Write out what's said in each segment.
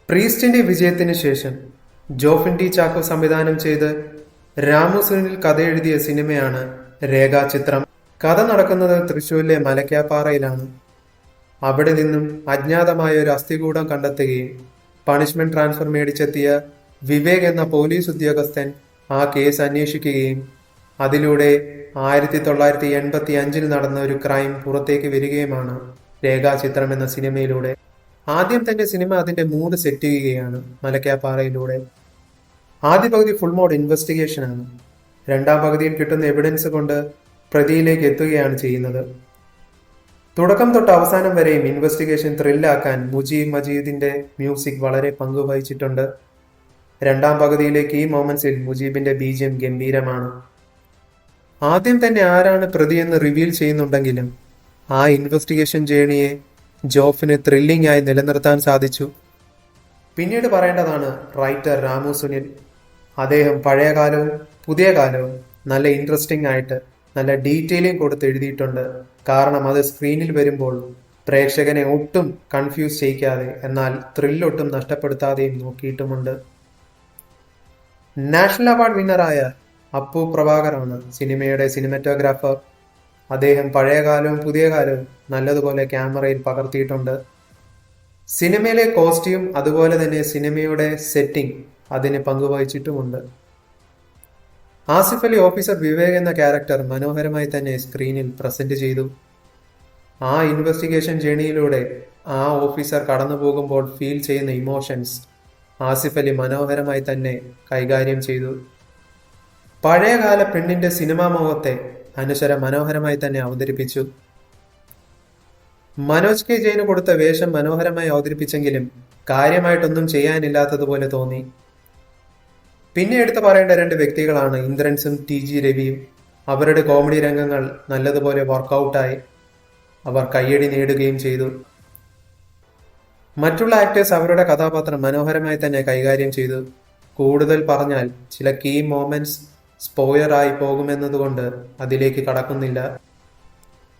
പ്രീസ്റ്റിന്റെ വിജയത്തിന് ശേഷം ജോഫിൻ ടി ചാക്കോ സംവിധാനം ചെയ്ത് രാമു സുനിൽ കഥയെഴുതിയ സിനിമയാണ് രേഖാചിത്രം. കഥ നടക്കുന്നത് തൃശൂരിലെ മലക്കാപ്പാറയിലാണ്. അവിടെ നിന്നും അജ്ഞാതമായ ഒരു അസ്ഥികൂടം കണ്ടെത്തുകയും പണിഷ്മെന്റ് ട്രാൻസ്ഫർ മേടിച്ചെത്തിയ വിവേക് എന്ന പോലീസ് ഉദ്യോഗസ്ഥൻ ആ കേസ് അന്വേഷിക്കുകയും അതിലൂടെ 1985 നടന്ന ഒരു ക്രൈം പുറത്തേക്ക് വരികയുമാണ് രേഖാചിത്രം എന്ന സിനിമയിലൂടെ. ആദ്യം തന്നെ സിനിമ അതിന്റെ മൂഡ് സെറ്റ് ചെയ്യുകയാണ് മലക്കാപ്പാറയിലൂടെ. ആദ്യ പകുതി ഫുൾ മോഡ് ഇൻവെസ്റ്റിഗേഷൻ ആണ്. രണ്ടാം പകുതിയിൽ കിട്ടുന്ന എവിഡൻസ് കൊണ്ട് പ്രതിയിലേക്ക് എത്തുകയാണ് ചെയ്യുന്നത്. തുടക്കം തൊട്ട് അവസാനം വരെയും ഇൻവെസ്റ്റിഗേഷൻ ത്രില്ലാക്കാൻ മുജീബ് മജീദിന്റെ മ്യൂസിക് വളരെ പങ്കുവഹിച്ചിട്ടുണ്ട്. രണ്ടാം പകുതിയിലേക്ക് ഈ മൊമെന്റ്സിൽ മുജീബിന്റെ BGM ഗംഭീരമാണ്. ആദ്യം തന്നെ ആരാണ് പ്രതിയെന്ന് റിവീൽ ചെയ്യുന്നുണ്ടെങ്കിലും ആ ഇൻവെസ്റ്റിഗേഷൻ ജേണിയെ ജോഫിന് ത്രില്ലിംഗ് ആയി നിലനിർത്താൻ സാധിച്ചു. പിന്നീട് പറയേണ്ടതാണ് റൈറ്റർ രാമു സുനിൽ. അദ്ദേഹം പഴയ കാലവും പുതിയ കാലവും നല്ല ഇൻട്രസ്റ്റിംഗ് ആയിട്ട് നല്ല ഡീറ്റെയിലിംഗ് കൊടുത്ത് എഴുതിയിട്ടുണ്ട്. കാരണം അത് സ്ക്രീനിൽ വരുമ്പോൾ പ്രേക്ഷകനെ ഒട്ടും കൺഫ്യൂസ് ചെയ്യിക്കാതെ എന്നാൽ ത്രില്ലൊട്ടും നഷ്ടപ്പെടുത്താതെയും നോക്കിയിട്ടുമുണ്ട്. നാഷണൽ അവാർഡ് വിന്നറായ അപ്പു പ്രഭാകറാണ് സിനിമയുടെ സിനിമാറ്റോഗ്രാഫർ. അദ്ദേഹം പഴയ കാലവും പുതിയ കാലവും നല്ലതുപോലെ ക്യാമറയിൽ പകർത്തിയിട്ടുണ്ട്. സിനിമയിലെ കോസ്റ്റ്യൂം അതുപോലെ തന്നെ സിനിമയുടെ സെറ്റിംഗ് അതിന് പങ്കുവഹിച്ചിട്ടുമുണ്ട്. ആസിഫ് അലി ഓഫീസർ വിവേക് എന്ന ക്യാരക്ടർ മനോഹരമായി തന്നെ സ്ക്രീനിൽ പ്രസന്റ് ചെയ്തു. ആ ഇൻവെസ്റ്റിഗേഷൻ ജേണിയിലൂടെ ആ ഓഫീസർ കടന്നു പോകുമ്പോൾ ഫീൽ ചെയ്യുന്ന ഇമോഷൻസ് ആസിഫ് അലി മനോഹരമായി തന്നെ കൈകാര്യം ചെയ്തു. പഴയകാല പെണ്ണിന്റെ സിനിമാ മോഹത്തെ അനശ്വര മനോഹരമായി തന്നെ അവതരിപ്പിച്ചു. മനോജ് കെ ജെയിന് കൊടുത്ത വേഷം മനോഹരമായി അവതരിപ്പിച്ചെങ്കിലും കാര്യമായിട്ടൊന്നും ചെയ്യാനില്ലാത്തതുപോലെ തോന്നി. പിന്നെ എടുത്തു പറയേണ്ട രണ്ട് വ്യക്തികളാണ് ഇന്ദ്രൻസും TG രവിയും. അവരുടെ കോമഡി രംഗങ്ങൾ നല്ലതുപോലെ വർക്കൗട്ടായി. അവർ കയ്യടി നേടുകയും ചെയ്തു. മറ്റുള്ള ആക്ടേഴ്സ് അവരുടെ കഥാപാത്രം മനോഹരമായി തന്നെ കൈകാര്യം ചെയ്തു. കൂടുതൽ പറഞ്ഞാൽ ചില കീ മൊമെന്റ്സ് സ്പോയിലർ ആയി പോകുമെന്നതുകൊണ്ട് അതിലേക്ക് കടക്കുന്നില്ല.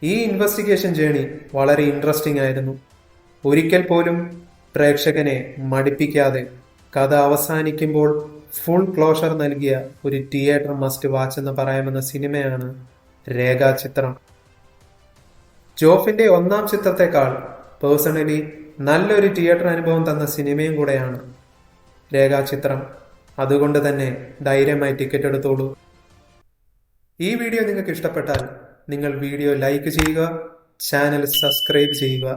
ഈ ഇൻവെസ്റ്റിഗേഷൻ ജേണി വളരെ ഇൻട്രസ്റ്റിംഗ് ആയിരുന്നു. ഒരിക്കൽ പോലും പ്രേക്ഷകനെ മടുപ്പിക്കാതെ കഥ അവസാനിക്കുമ്പോൾ ഫുൾ ക്ലോഷർ നൽകിയ ഒരു തിയേറ്റർ മസ്റ്റ് വാച്ച് എന്ന് പറയാമെന്ന സിനിമയാണ് രേഖാചിത്രം. ജോഫിന്റെ ഒന്നാം ചിത്രത്തെക്കാൾ പേഴ്സണലി നല്ലൊരു തിയേറ്റർ അനുഭവം തന്ന സിനിമയും കൂടെയാണ് രേഖാചിത്രം. അതുകൊണ്ട് തന്നെ ധൈര്യമായി ടിക്കറ്റ് എടുത്തോളൂ. ഈ വീഡിയോ നിങ്ങൾക്ക് ഇഷ്ടപ്പെട്ടാൽ നിങ്ങൾ വീഡിയോ ലൈക്ക് ചെയ്യുക, ചാനൽ സബ്സ്ക്രൈബ് ചെയ്യുക.